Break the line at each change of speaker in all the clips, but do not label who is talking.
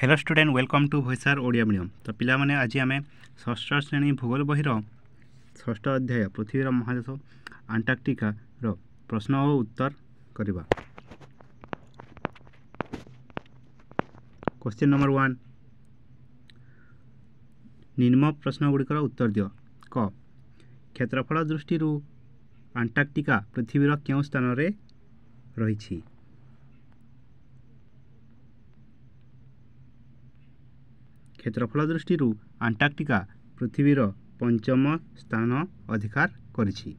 Hello student welcome to भोइसार Odia medium. तो पिला माने आज आम षष्ठ श्रेणी भूगोल बहिर षष्ठ अध्याय पृथ्वीर महादेश अंटार्कटिका प्रश्न और उत्तर करवा। क्वेश्चन नंबर 1 निम्न प्रश्न गुड़िकर उत्तर दियो। क क्षेत्रफल दृष्टि अंटार्कटिका पृथ्वीर केउं स्थान रे रही। क्षेत्रफल दृष्टि अंटार्कटिका पृथ्वीर पंचम स्थान अधिकार करिछि।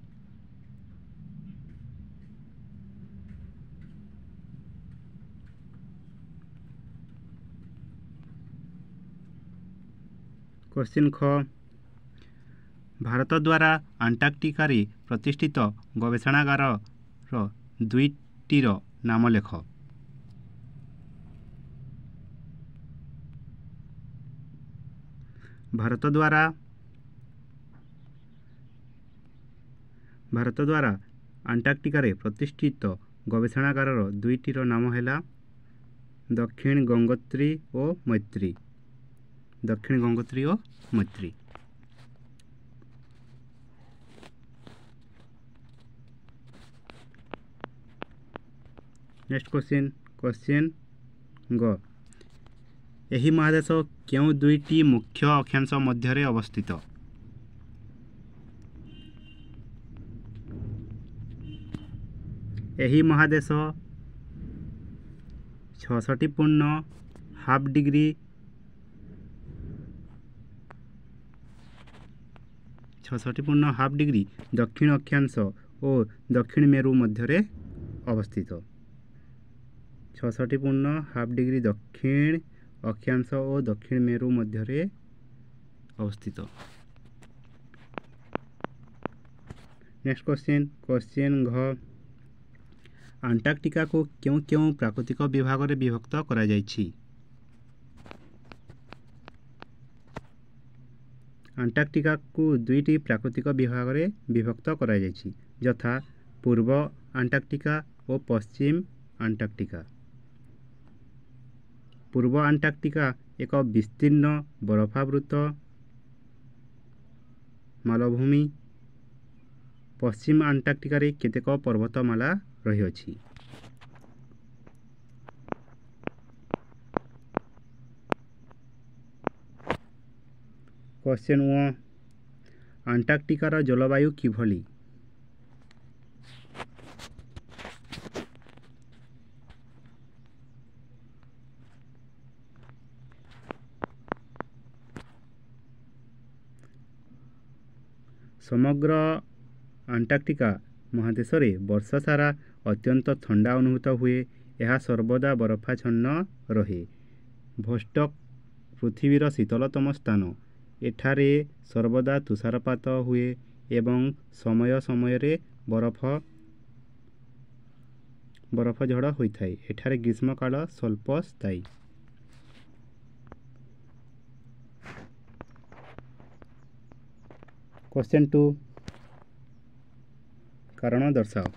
क्वेश्चन ख भारत द्वारा अंटार्कटिका रे प्रतिष्ठित गवेषणागार दुईटीर नाम लेख। भारत द्वारा अंटार्कटिका रे प्रतिष्ठित गवेषणागार दुईटीर नाम है दक्षिण गंगोत्री और मैत्री। दक्षिण गंगोत्री और मैत्री। नेक्स्ट क्वेश्चन ग एही महादेश केउं दुईटी मुख्य अक्षांश मध्य अवस्थित। एही महादेश 66.5 डिग्री 66.5 डिग्री दक्षिण अक्षांश और दक्षिण मेरु मध्य अवस्थित। 66.5 डिग्री दक्षिण अक्षांश और दक्षिण मेरु मध्य अवस्थित। नेक्स्ट क्वेश्चन घ अंटार्कटिका को क्यों क्यों प्राकृतिक विभाग रे विभक्त करा जायछि। अंटार्कटिका को दुईटी प्राकृतिक विभाग रे विभक्त करा जायछि यथा पूर्व अंटार्कटिका और पश्चिम अंटार्कटिका। पूर्व अंटार्कटिका एक विस्तीर्ण बरफावृत मालभूमि। पश्चिम अंटार्कटिका रे केतेक पर्वतमाला रही अछि। क्वेश्चन 1 अंटार्कटिकार जलवायु किभली। समग्र अंटार्कटिका महादेश रे वर्ष सारा अत्यंत ठंडा अनुभूत हुए। यह सर्वदा बरफाच्छन्न रहे। भोस्टक पृथ्वीर शीतलतम स्थान। एठारे सर्वदा तुषारपात हुए एवं समय समय रे बरफ झड़ होता है। एठारे ग्रीष्मकाल स्वल्प स्थायी। क्वेश्चन 2 कारण दर्शाओ।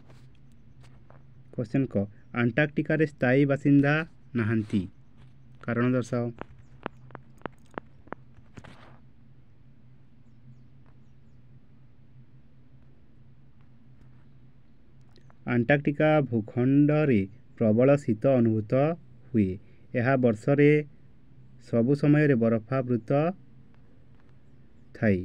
क्वेश्चन क अंटार्कटिका रे स्थायी बासिंदा नहांती। कारण दर्शाओ। अंटार्कटिका भूखंड रे प्रबल शीत अनुभूत हुए। यह वर्ष रे सबु समय रे बरफावृत थाई।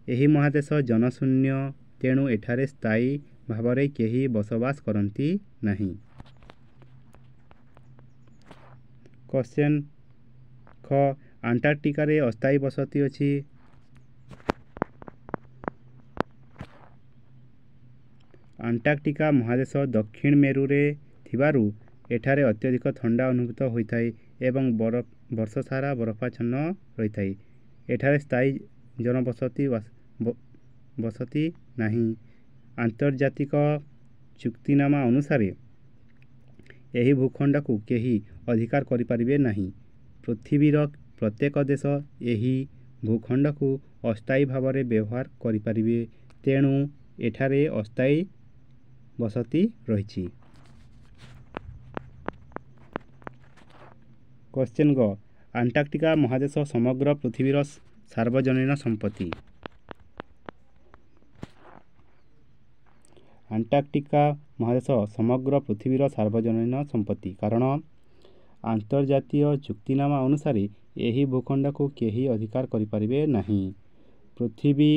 एही महादेश जनशून्य तेणु एठारे स्थायी भावरे केही बसवास करती नहीं। क्वेश्चन ख अंटार्कटिका रे अस्थायी बसती अछि। अंटार्कटिका महादेश दक्षिण मेरु रे थिबारु एठारे अत्यधिक ठंडा अनुभूत होइथाय एवं वर्ष सारा बरफाच्छन्न रहिथाय। एठारे स्थायी जनबसती बसती नहीं। आंतर्जातिक चुक्तिनामा अनुसार यही भूखंड को केही अधिकार करिपारिबे नहीं। पृथ्वीर प्रत्येक देश यही भूखंड को अस्थायी भाव में व्यवहार करिपारिबे तेणु एठारे अस्थायी बसती रही। क्वेश्चन ग ଆଣ୍ଟାର୍କଟିକା ମହାଦେଶ ସମଗ୍ର ପୃଥିବୀର ସାର୍ବଜନୀନ ସମ୍ପତ୍ତି। ଆଣ୍ଟାର୍କଟିକା ମହାଦେଶ ସମଗ୍ର ପୃଥିବୀର ସାର୍ବଜନୀନ ସମ୍ପତ୍ତି କାରଣ ଆନ୍ତର୍ଜାତୀୟ ଚୁକ୍ତିନାମା ଅନୁସାରେ ଏହି ଭୂଖଣ୍ଡକୁ କେହି ଅଧିକାର କରିପାରିବେ ନାହିଁ। ପୃଥିବୀ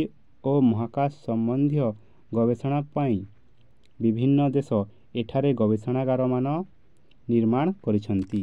ଓ ମହାକାଶ ସମ୍ବନ୍ଧୀୟ ଗବେଷଣା ପାଇଁ ବିଭିନ୍ନ ଦେଶ ଏଠାରେ ଗବେଷଣାଗାରମାନ ନିର୍ମାଣ କରିଛନ୍ତି।